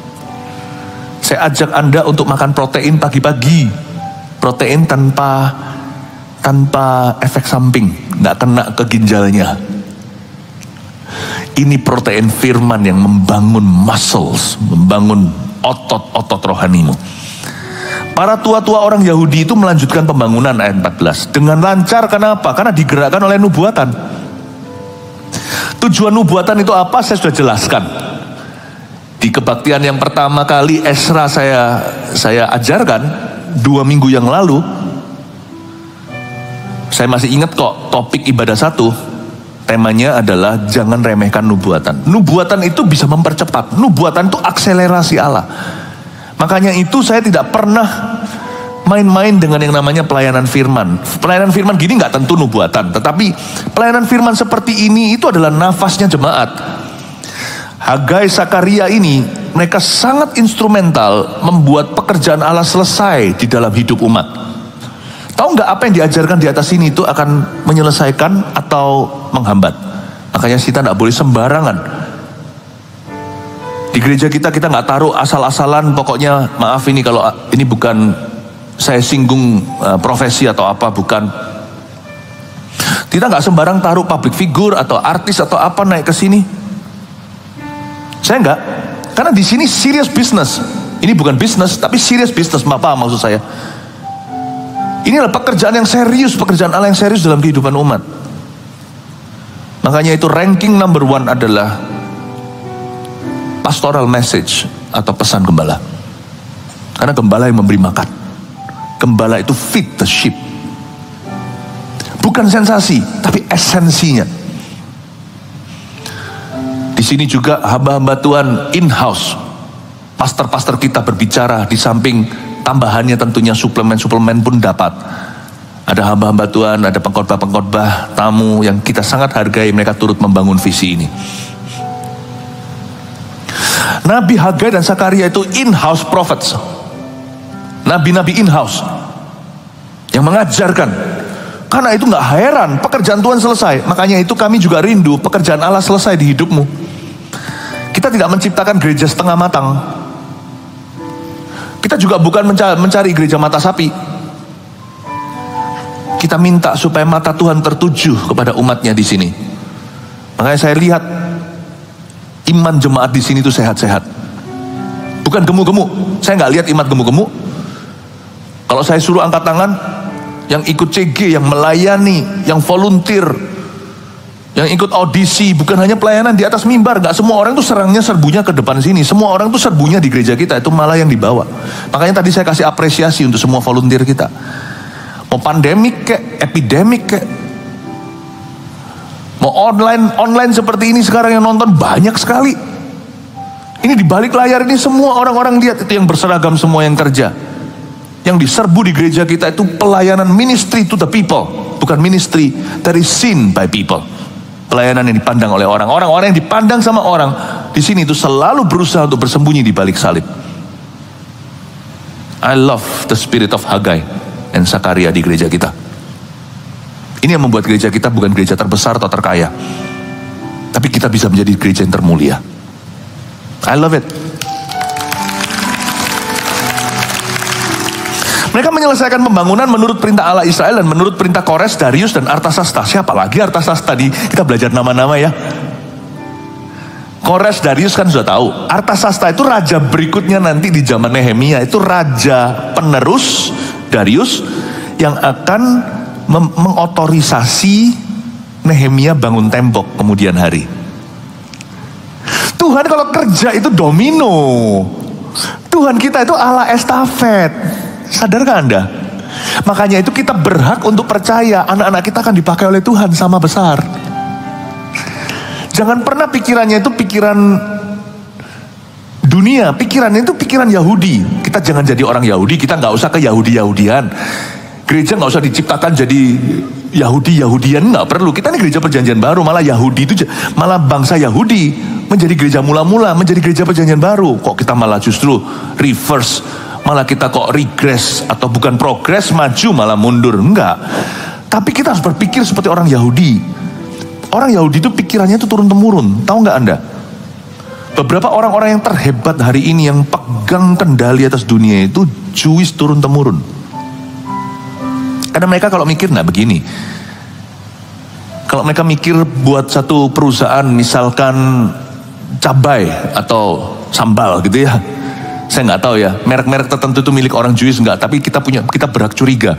Saya ajak Anda untuk makan protein pagi-pagi. Protein tanpa efek samping, nggak kena ke ginjalnya. Ini protein firman yang membangun muscles, membangun otot-otot rohanimu. Para tua-tua orang Yahudi itu melanjutkan pembangunan ayat 14 dengan lancar. Kenapa? Karena digerakkan oleh nubuatan. Tujuan nubuatan itu apa? Saya sudah jelaskan di kebaktian yang pertama kali Ezra saya ajarkan 2 minggu yang lalu. Saya masih ingat kok topik ibadah 1. Temanya adalah jangan remehkan nubuatan. Nubuatan itu bisa mempercepat. Nubuatan itu akselerasi Allah. Makanya itu saya tidak pernah main-main dengan yang namanya pelayanan firman. Pelayanan firman gini nggak tentu nubuatan. Tetapi pelayanan firman seperti ini itu adalah nafasnya jemaat. Hagai, Sakaria ini mereka sangat instrumental membuat pekerjaan Allah selesai di dalam hidup umat. Tahu nggak apa yang diajarkan di atas sini itu akan menyelesaikan atau menghambat? Makanya kita nggak boleh sembarangan. Di gereja kita nggak taruh asal-asalan. Pokoknya maaf ini kalau ini bukan saya singgung profesi atau apa, bukan. Kita nggak sembarang taruh public figure atau artis atau apa naik ke sini. Saya nggak, karena di sini serious business. Ini bukan bisnis, tapi serious business. Apa maksud saya? Ini adalah pekerjaan yang serius, pekerjaan Allah yang serius dalam kehidupan umat. Makanya itu ranking number 1 adalah pastoral message atau pesan gembala. Karena gembala yang memberi makan. Gembala itu feed the sheep. Bukan sensasi, tapi esensinya. Di sini juga hamba-hamba Tuhan in-house. Pastor-pastor kita berbicara di samping tambahannya tentunya suplemen-suplemen pun dapat. Ada hamba-hamba Tuhan, ada pengkhotbah-pengkhotbah, tamu yang kita sangat hargai, mereka turut membangun visi ini. Nabi Hagai dan Sakaria itu in-house prophets. Nabi-nabi in-house yang mengajarkan. Karena itu gak heran pekerjaan Tuhan selesai. Makanya itu kami juga rindu pekerjaan Allah selesai di hidupmu. Kita tidak menciptakan gereja setengah matang. Kita juga bukan mencari gereja mata sapi. Kita minta supaya mata Tuhan tertuju kepada umatnya di sini. Makanya saya lihat iman jemaat di sini itu sehat-sehat. Bukan gemuk-gemuk. Saya nggak lihat iman gemuk-gemuk. Kalau saya suruh angkat tangan, yang ikut CG, yang melayani, yang volunteer, yang ikut audisi, bukan hanya pelayanan di atas mimbar. Gak semua orang tuh serbunya ke depan sini. Semua orang tuh serbunya di gereja kita, itu malah yang dibawa. Makanya tadi saya kasih apresiasi untuk semua volunteer kita. Mau pandemik kek, epidemik kek, mau online seperti ini sekarang yang nonton banyak sekali. Ini di balik layar ini semua orang-orang lihat itu yang berseragam semua yang kerja. Yang diserbu di gereja kita itu pelayanan ministry to the people, bukan ministry that is seen by people. Pelayanan yang dipandang oleh orang. Orang-orang yang dipandang sama orang di sini itu selalu berusaha untuk bersembunyi di balik salib. I love the spirit of Hagai dan Sakaria di gereja kita. Ini yang membuat gereja kita bukan gereja terbesar atau terkaya, tapi kita bisa menjadi gereja yang termulia. I love it. Mereka menyelesaikan pembangunan menurut perintah Allah Israel dan menurut perintah Kores, Darius, dan Artasasta. Siapa lagi Artasasta? Tadi kita belajar nama-nama ya. Kores, Darius kan sudah tahu. Artasasta itu raja berikutnya nanti di zaman Nehemia. Itu raja penerus Darius yang akan mengotorisasi Nehemia bangun tembok kemudian hari. Tuhan kalau kerja itu domino. Tuhan kita itu Allah estafet. Sadarkah Anda? Makanya itu kita berhak untuk percaya anak-anak kita akan dipakai oleh Tuhan sama besar. Jangan pernah pikirannya itu pikiran dunia, pikirannya itu pikiran Yahudi. Kita jangan jadi orang Yahudi, kita nggak usah ke Yahudi-Yahudian. Gereja nggak usah diciptakan jadi Yahudi-Yahudian, nggak perlu. Kita ini gereja perjanjian baru, malah Yahudi itu malah bangsa Yahudi menjadi gereja mula-mula, menjadi gereja perjanjian baru. Kok kita malah justru reverse, malah kita kok regress atau bukan progress, maju malah mundur, enggak. Tapi kita harus berpikir seperti orang Yahudi. Orang Yahudi itu pikirannya itu turun-temurun, tahu nggak Anda? Beberapa orang-orang yang terhebat hari ini yang pegang kendali atas dunia itu Jewish turun-temurun. Karena mereka kalau mikir, nah begini, kalau mereka mikir buat satu perusahaan misalkan cabai atau sambal gitu ya, saya nggak tahu ya, merek-merek tertentu itu milik orang Jewish enggak, tapi kita berhak curiga.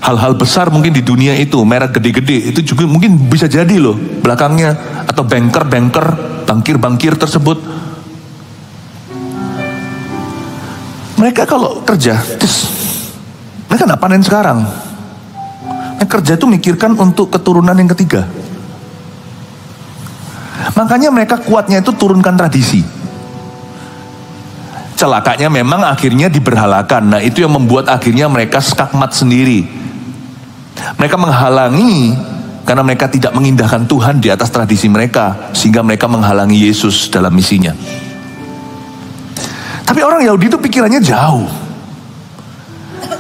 Hal-hal besar mungkin di dunia itu, merek gede-gede itu juga mungkin bisa jadi loh belakangnya, atau bankir tersebut. Mereka kalau kerja, mereka nggak panen sekarang. Mereka kerja itu mikirkan untuk keturunan yang ketiga. Makanya mereka kuatnya itu turunkan tradisi. Celakanya memang akhirnya diberhalakan. Nah itu yang membuat akhirnya mereka skakmat sendiri. Mereka menghalangi karena mereka tidak mengindahkan Tuhan di atas tradisi mereka, sehingga mereka menghalangi Yesus dalam misinya. Tapi orang Yahudi itu pikirannya jauh.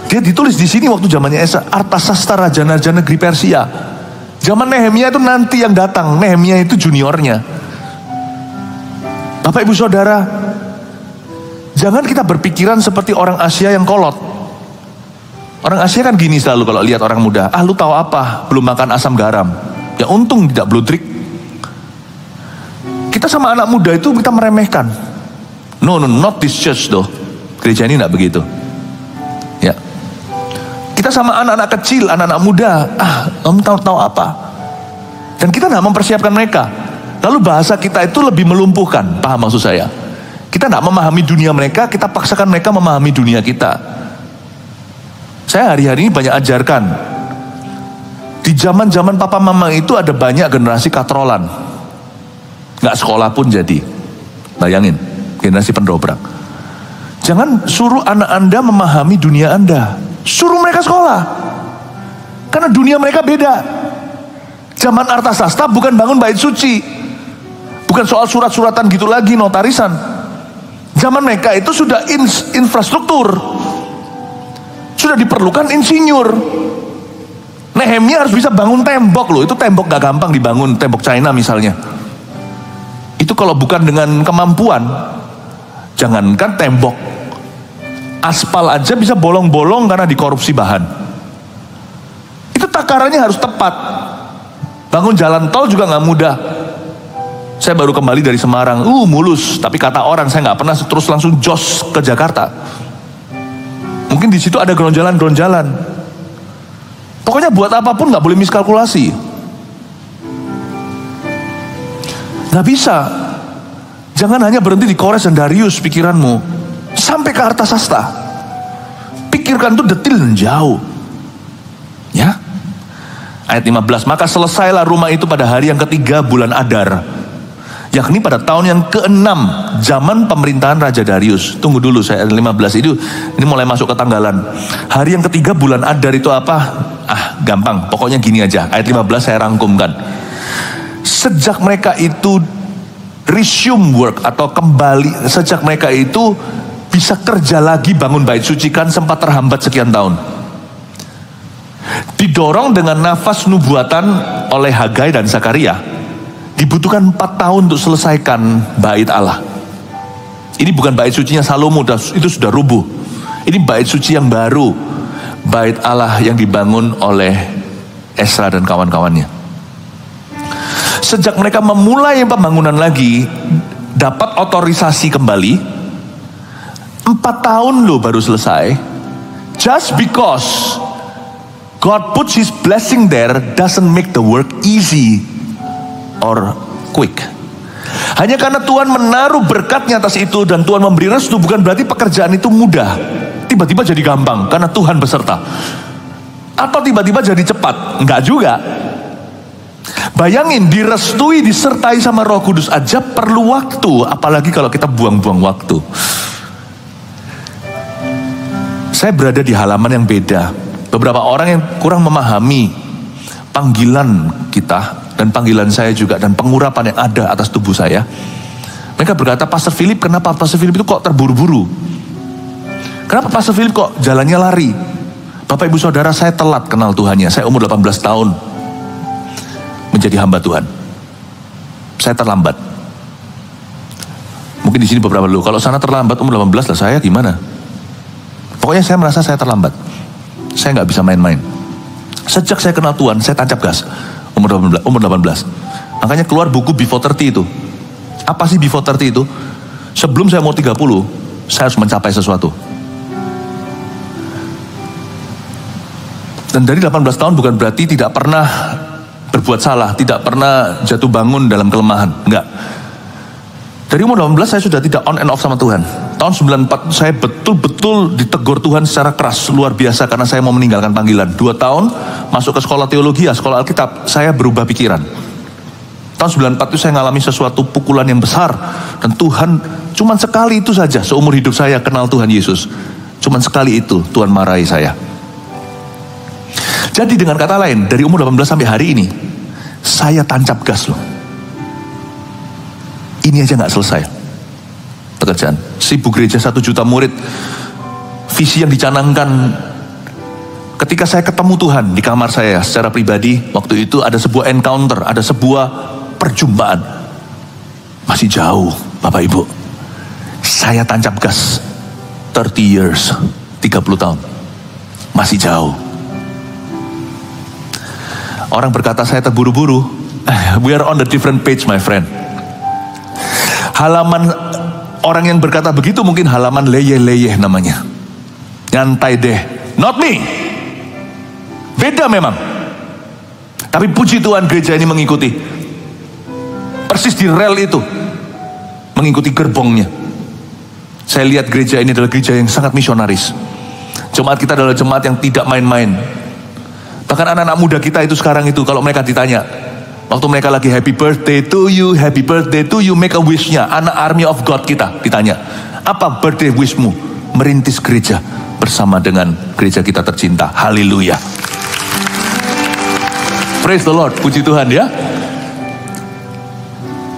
Dia ditulis di sini waktu zamannya Esa, Artasasta raja negeri Persia. Zaman Nehemia itu nanti yang datang. Nehemia itu juniornya. Bapak Ibu Saudara, jangan kita berpikiran seperti orang Asia yang kolot. Orang Asia kan gini selalu kalau lihat orang muda. Ah lu tahu apa? Belum makan asam garam. Ya untung tidak bludrik. Kita sama anak muda itu kita meremehkan. No, not this church though. Gereja ini tidak begitu. Ya. Kita sama anak-anak kecil, anak-anak muda. Ah, kamu tahu apa? Dan kita tidak mempersiapkan mereka. Lalu bahasa kita itu lebih melumpuhkan. Paham maksud saya? Kita tidak memahami dunia mereka, kita paksakan mereka memahami dunia kita. Saya hari-hari ini banyak ajarkan. Di zaman-zaman papa mama itu ada banyak generasi katrolan. Nggak sekolah pun jadi. Bayangin, generasi pendobrak. Jangan suruh anak Anda memahami dunia Anda. Suruh mereka sekolah. Karena dunia mereka beda. Zaman Artasasta bukan bangun bait suci. Bukan soal surat-suratan gitu lagi, notarisan. Zaman mereka itu sudah infrastruktur. Sudah diperlukan insinyur. Nehemia harus bisa bangun tembok loh. Itu tembok gak gampang dibangun. Tembok China misalnya. Itu kalau bukan dengan kemampuan. Jangankan tembok. Aspal aja bisa bolong-bolong karena dikorupsi bahan. Itu takarannya harus tepat. Bangun jalan tol juga gak mudah. Saya baru kembali dari Semarang. Mulus. Tapi kata orang saya gak pernah terus langsung jos ke Jakarta. Mungkin di situ ada geronjalan-geronjalan. Pokoknya buat apapun nggak boleh miskalkulasi. Nggak bisa. Jangan hanya berhenti di Kores dan Darius pikiranmu. Sampai ke Artasasta. Pikirkan tuh detil dan jauh. Ya. Ayat 15. Maka selesailah rumah itu pada hari yang ketiga bulan Adar. Yakni pada tahun yang ke-6 zaman pemerintahan Raja Darius. Tunggu dulu, saya ayat 15 itu ini mulai masuk ke tanggalan. Hari yang ketiga bulan Adar itu apa? Gampang, pokoknya gini aja. Ayat 15 saya rangkumkan. Sejak mereka itu resume work atau kembali, sejak mereka itu bisa kerja lagi bangun bait suci kan sempat terhambat sekian tahun. didorong dengan nafas nubuatan oleh Hagai dan Zakaria, dibutuhkan 4 tahun untuk selesaikan bait Allah. Ini bukan bait sucinya Salomo, itu sudah rubuh. Ini bait suci yang baru, bait Allah yang dibangun oleh Ezra dan kawan-kawannya. Sejak mereka memulai pembangunan lagi, dapat otorisasi kembali, 4 tahun loh baru selesai. Just because God puts His blessing there doesn't make the work easy or quick. Hanya karena Tuhan menaruh berkatnya atas itu dan Tuhan memberi restu, bukan berarti pekerjaan itu mudah. Tiba-tiba jadi gampang karena Tuhan beserta. Atau tiba-tiba jadi cepat. Enggak juga. Bayangin, direstui, disertai sama Roh Kudus aja perlu waktu. Apalagi kalau kita buang-buang waktu. Saya berada di halaman yang beda. Beberapa orang yang kurang memahami panggilan kita dan panggilan saya juga dan pengurapan yang ada atas tubuh saya. Mereka berkata, Pastor Philip, kenapa Pastor Philip itu kok terburu-buru? Kenapa Pastor Philip kok jalannya lari? Bapak Ibu Saudara, saya telat kenal Tuhannya. Saya umur 18 tahun menjadi hamba Tuhan. Saya terlambat. Mungkin di sini beberapa dulu. Kalau sana terlambat umur 18 lah, saya gimana? Pokoknya saya merasa saya terlambat. Saya nggak bisa main-main. Sejak saya kenal Tuhan, saya tancap gas. Umur 18. Makanya keluar buku Before 30 itu. Apa sih Before 30 itu? Sebelum saya mau 30, saya harus mencapai sesuatu. Dan dari 18 tahun bukan berarti tidak pernah berbuat salah, tidak pernah jatuh bangun dalam kelemahan. Enggak. Dari umur 18 saya sudah tidak on and off sama Tuhan. Tahun 94 saya betul-betul ditegur Tuhan secara keras, luar biasa, karena saya mau meninggalkan panggilan. 2 tahun masuk ke sekolah teologi, sekolah Alkitab, saya berubah pikiran. Tahun 94 itu saya ngalami sesuatu pukulan yang besar. Dan Tuhan, cuman sekali itu saja seumur hidup saya kenal Tuhan Yesus. Cuman sekali itu Tuhan marahi saya. Jadi dengan kata lain, dari umur 18 sampai hari ini, saya tancap gas loh. Ini aja gak selesai pekerjaan. Sibuk gereja 1 juta murid. Visi yang dicanangkan. Ketika saya ketemu Tuhan di kamar saya secara pribadi, waktu itu ada sebuah encounter, ada sebuah perjumpaan. Masih jauh Bapak Ibu. Saya tancap gas 30 years, 30 tahun. Masih jauh. Orang berkata saya terburu-buru. We are on the different page, my friend. Halaman orang yang berkata begitu mungkin halaman leyeh-leyeh namanya. Nyantai deh. Not me. Beda memang. Tapi puji Tuhan gereja ini mengikuti. Persis di rel itu. Mengikuti gerbongnya. Saya lihat gereja ini adalah gereja yang sangat misionaris. Jemaat kita adalah jemaat yang tidak main-main. Bahkan anak-anak muda kita itu sekarang itu, kalau mereka ditanya, waktu mereka lagi happy birthday to you, make a wish-nya. Anak army of God kita ditanya, apa birthday wish-mu? Merintis gereja bersama dengan gereja kita tercinta. Haleluya. Praise the Lord, puji Tuhan ya.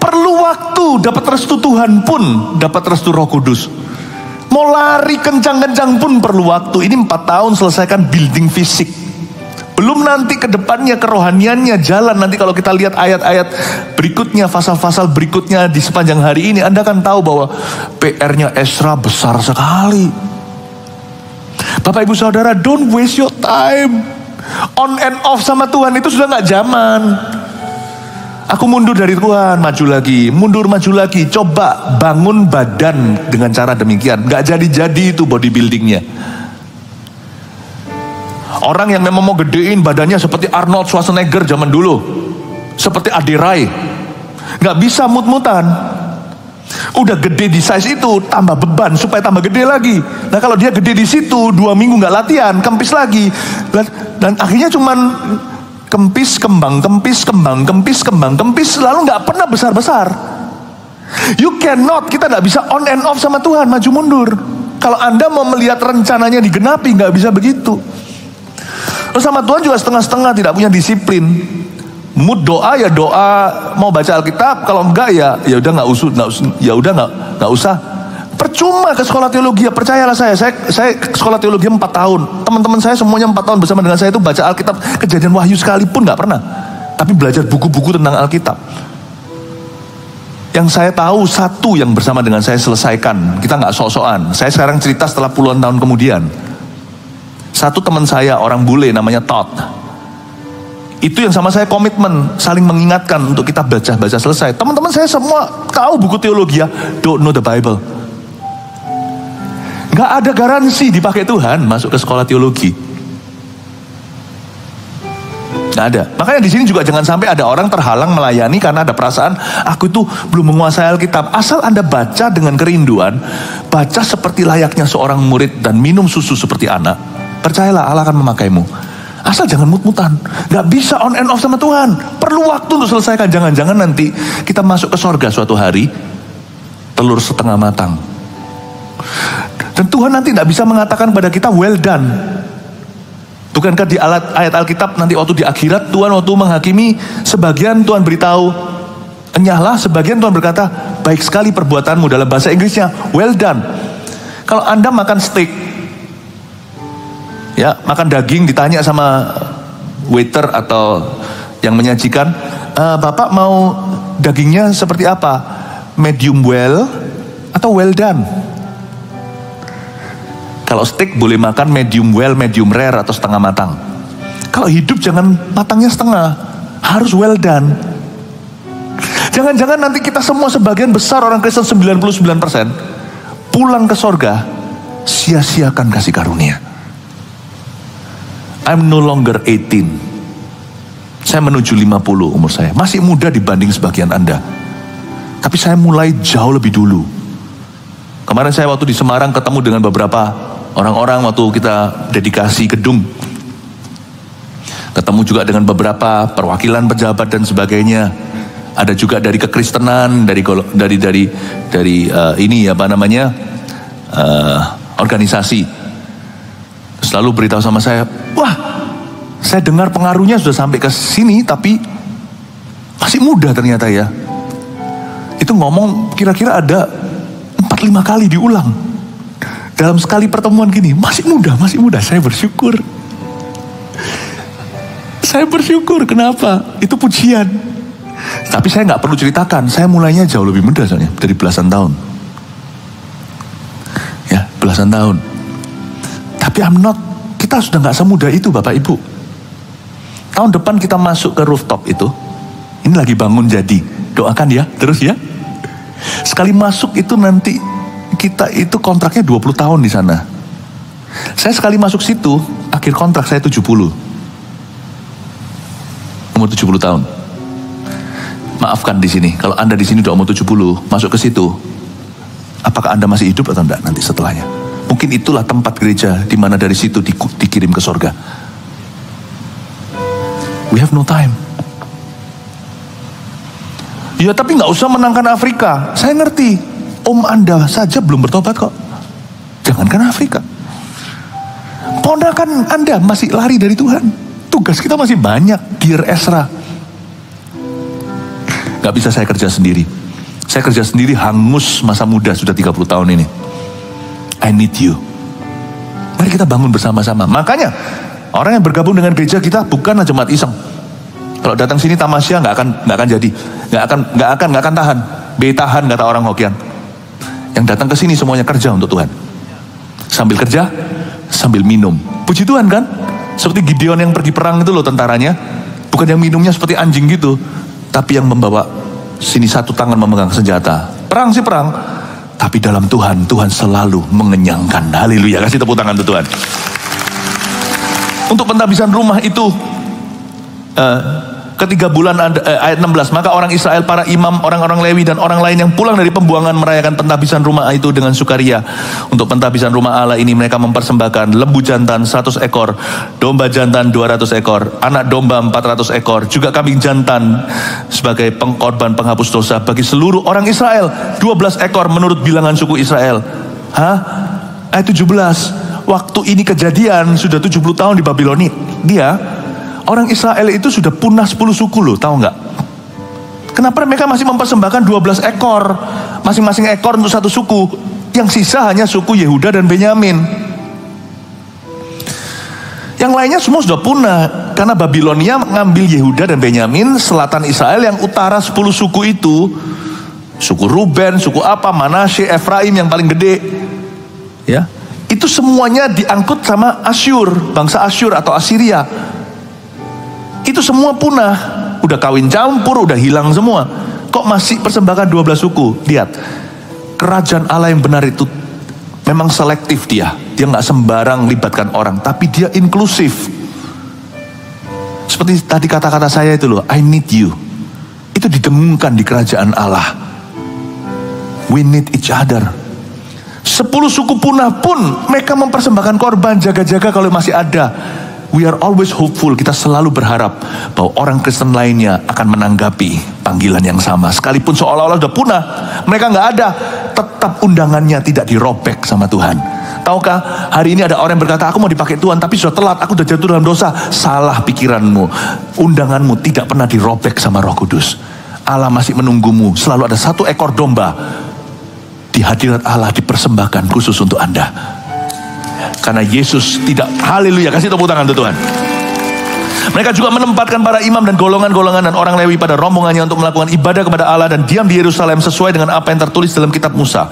Perlu waktu, dapat restu Tuhan pun, dapat restu Roh Kudus. Mau lari kencang-kencang pun perlu waktu. Ini 4 tahun selesaikan building fisik. Belum nanti ke depannya kerohaniannya jalan. Nanti kalau kita lihat ayat-ayat berikutnya, pasal-pasal berikutnya di sepanjang hari ini, Anda kan tahu bahwa PR-nya Ezra besar sekali. Bapak Ibu Saudara, don't waste your time. On and off sama Tuhan itu sudah gak zaman. Aku mundur dari Tuhan, maju lagi, mundur maju lagi. Coba bangun badan dengan cara demikian. Gak jadi-jadi itu bodybuildingnya. Orang yang memang mau gedein badannya seperti Arnold Schwarzenegger zaman dulu, seperti Ade Rai, nggak bisa mut-mutan. Udah gede di size itu, tambah beban supaya tambah gede lagi. Nah kalau dia gede di situ 2 minggu nggak latihan, kempis lagi, dan akhirnya cuman kempis kembang, lalu nggak pernah besar-besar. You cannot, kita nggak bisa on and off sama Tuhan, maju mundur. Kalau Anda mau melihat rencananya digenapi, nggak bisa begitu. Terus sama Tuhan juga setengah-setengah, tidak punya disiplin. Mood doa ya doa, mau baca Alkitab, kalau enggak ya udah nggak usah. Percuma ke sekolah teologi, percayalah saya ke sekolah teologi 4 tahun. Teman-teman saya semuanya 4 tahun bersama dengan saya itu baca Alkitab, Kejadian Wahyu sekalipun nggak pernah. Tapi belajar buku-buku tentang Alkitab. Yang saya tahu satu yang bersama dengan saya selesaikan, kita nggak sok-sokan. Saya sekarang cerita setelah puluhan tahun kemudian. Satu teman saya orang bule namanya Todd. Itu yang sama saya komitmen, saling mengingatkan untuk kita baca selesai. Teman-teman saya semua tahu buku teologi ya, don't know the Bible. Nggak ada garansi dipakai Tuhan masuk ke sekolah teologi. Nggak ada. Makanya di sini juga jangan sampai ada orang terhalang melayani karena ada perasaan aku itu belum menguasai Alkitab. Asal Anda baca dengan kerinduan, baca seperti layaknya seorang murid dan minum susu seperti anak, percayalah Allah akan memakaimu. Asal jangan mut-mutan. Nggak bisa on and off sama Tuhan. Perlu waktu untuk selesaikan. Jangan-jangan nanti kita masuk ke sorga suatu hari telur setengah matang. Dan Tuhan nanti nggak bisa mengatakan kepada kita well done. Bukankah di ayat Alkitab nanti waktu di akhirat Tuhan waktu menghakimi sebagian Tuhan beritahu enyahlah, sebagian Tuhan berkata baik sekali perbuatanmu, dalam bahasa Inggrisnya well done. Kalau Anda makan steak, ya makan daging, ditanya sama waiter atau yang menyajikan, Bapak mau dagingnya seperti apa? Medium well atau well done? Kalau steak boleh makan medium well, medium rare atau setengah matang. Kalau hidup jangan matangnya setengah, harus well done. Jangan-jangan nanti kita semua sebagian besar orang Kristen 99% pulang ke sorga sia-siakan kasih karunia. I'm no longer 18. Saya menuju 50 umur saya. Masih muda dibanding sebagian Anda. Tapi saya mulai jauh lebih dulu. Kemarin saya waktu di Semarang ketemu dengan beberapa orang-orang waktu kita dedikasi gedung. Ketemu juga dengan beberapa perwakilan pejabat dan sebagainya. Ada juga dari kekristenan, dari ini apa namanya organisasi. Selalu beritahu sama saya, wah, saya dengar pengaruhnya sudah sampai ke sini, tapi masih muda ternyata ya. Itu ngomong kira-kira ada 4-5 kali diulang. Dalam sekali pertemuan gini, masih muda. Saya bersyukur. Kenapa? Itu pujian. Tapi saya nggak perlu ceritakan, saya mulainya jauh lebih muda soalnya, dari belasan tahun. Ya, belasan tahun. Tapi kita sudah nggak semudah itu Bapak Ibu. Tahun depan kita masuk ke rooftop itu, ini lagi bangun jadi, doakan ya, terus ya. Sekali masuk itu nanti, kita itu kontraknya 20 tahun di sana. Saya sekali masuk situ, akhir kontrak saya 70. Umur 70 tahun. Maafkan di sini, kalau Anda di sini udah umur 70, masuk ke situ, apakah Anda masih hidup atau enggak nanti setelahnya? Mungkin itulah tempat gereja di mana dari situ dikirim ke sorga. We have no time. Ya tapi nggak usah menangkan Afrika. Saya ngerti. Om Anda saja belum bertobat kok. Jangankan Afrika. Ponakan Anda masih lari dari Tuhan. Tugas kita masih banyak. Dear Ezra. Gak bisa saya kerja sendiri. Saya kerja sendiri hangus masa muda sudah 30 tahun ini. I need you. Mari kita bangun bersama-sama. Makanya orang yang bergabung dengan gereja kita bukanlah jemaat iseng. Kalau datang sini tamasya nggak akan jadi, nggak akan tahan. Betahan kata orang Hokian. Yang datang ke sini semuanya kerja untuk Tuhan. Sambil kerja, sambil minum. Puji Tuhan kan? Seperti Gideon yang pergi perang itu loh tentaranya. Bukan yang minumnya seperti anjing gitu. Tapi yang membawa sini satu tangan memegang senjata. Perang sih perang. Tapi dalam Tuhan, Tuhan selalu mengenyangkan. Haleluya. Kasih tepuk tangan untuk Tuhan. Untuk pentabisan rumah itu. Ketiga bulan ayat 16, maka orang Israel, para imam, orang-orang Lewi dan orang lain yang pulang dari pembuangan merayakan pentabisan rumah itu dengan sukaria. Untuk pentabisan rumah Allah ini mereka mempersembahkan lembu jantan 100 ekor, domba jantan 200 ekor, anak domba 400 ekor, juga kambing jantan sebagai pengkorban penghapus dosa bagi seluruh orang Israel, 12 ekor menurut bilangan suku Israel. Ayat 17, waktu ini kejadian sudah 70 tahun di Babilonia. Orang Israel itu sudah punah 10 suku loh, tahu nggak? Kenapa mereka masih mempersembahkan 12 ekor, masing-masing ekor untuk satu suku? Yang sisa hanya suku Yehuda dan Benyamin. Yang lainnya semua sudah punah karena Babilonia mengambil Yehuda dan Benyamin, selatan Israel yang utara 10 suku itu. Suku Ruben, suku apa, Manasye, Efraim yang paling gede. Ya. Itu semuanya diangkut sama Asyur, bangsa Asyur atau Assyria. Itu semua punah, udah kawin campur, udah hilang semua. Kok masih persembahkan 12 suku? Lihat, kerajaan Allah yang benar itu memang selektif dia. Dia nggak sembarang libatkan orang, tapi dia inklusif. Seperti tadi kata-kata saya itu loh, I need you. Itu didengungkan di kerajaan Allah. We need each other. 10 suku punah pun mereka mempersembahkan korban, jaga-jaga kalau masih ada. We are always hopeful. Kita selalu berharap bahwa orang Kristen lainnya akan menanggapi panggilan yang sama. Sekalipun seolah-olah sudah punah, mereka nggak ada, tetap undangannya tidak dirobek sama Tuhan. Tahukah, hari ini ada orang yang berkata, aku mau dipakai Tuhan, tapi sudah telat, aku sudah jatuh dalam dosa. Salah pikiranmu. Undanganmu tidak pernah dirobek sama Roh Kudus. Allah masih menunggumu. Selalu ada 1 ekor domba di hadirat Allah dipersembahkan khusus untuk Anda. Karena Yesus tidak, haleluya, kasih tepuk tangan untuk Tuhan. Mereka juga menempatkan para imam dan golongan-golongan dan orang Lewi pada rombongannya untuk melakukan ibadah kepada Allah dan diam di Yerusalem sesuai dengan apa yang tertulis dalam kitab Musa.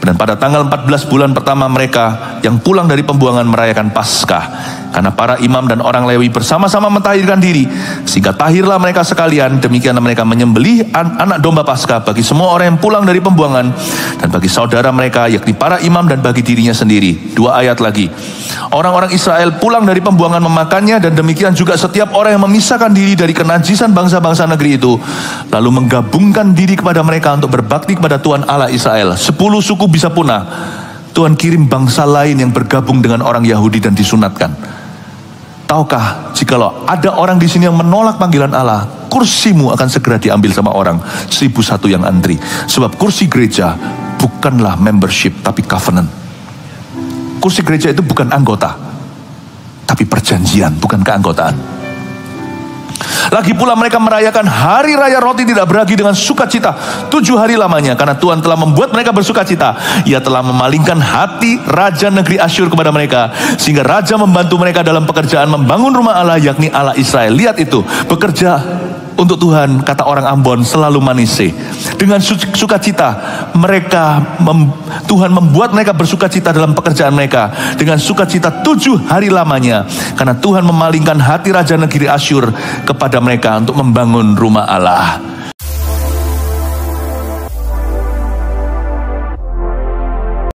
Dan pada tanggal 14 bulan pertama mereka yang pulang dari pembuangan merayakan Paskah. Karena para imam dan orang Lewi bersama-sama mentahirkan diri, sehingga tahirlah mereka sekalian. Demikianlah mereka menyembelih anak domba Paskah bagi semua orang yang pulang dari pembuangan dan bagi saudara mereka, yakni para imam, dan bagi dirinya sendiri. 2 ayat lagi. Orang-orang Israel pulang dari pembuangan memakannya, dan demikian juga setiap orang yang memisahkan diri dari kenajisan bangsa-bangsa negeri itu, lalu menggabungkan diri kepada mereka untuk berbakti kepada Tuhan Allah Israel. 10 suku bisa punah. Tuhan kirim bangsa lain yang bergabung dengan orang Yahudi dan disunatkan. Tahukah, jikalau ada orang di sini yang menolak panggilan Allah, kursimu akan segera diambil sama orang 1001 yang antri. Sebab kursi gereja bukanlah membership, tapi covenant. Kursi gereja itu bukan anggota, tapi perjanjian, bukan keanggotaan. Lagi pula mereka merayakan hari raya roti tidak beragi dengan sukacita 7 hari lamanya, karena Tuhan telah membuat mereka bersukacita. Ia telah memalingkan hati raja negeri Asyur kepada mereka, sehingga raja membantu mereka dalam pekerjaan membangun rumah Allah, yakni Allah Israel. Lihat itu, bekerja untuk Tuhan, kata orang Ambon, selalu manise. Dengan sukacita mereka, Tuhan membuat mereka bersukacita dalam pekerjaan mereka dengan sukacita 7 hari lamanya, karena Tuhan memalingkan hati raja negeri Asyur kepada mereka untuk membangun rumah Allah.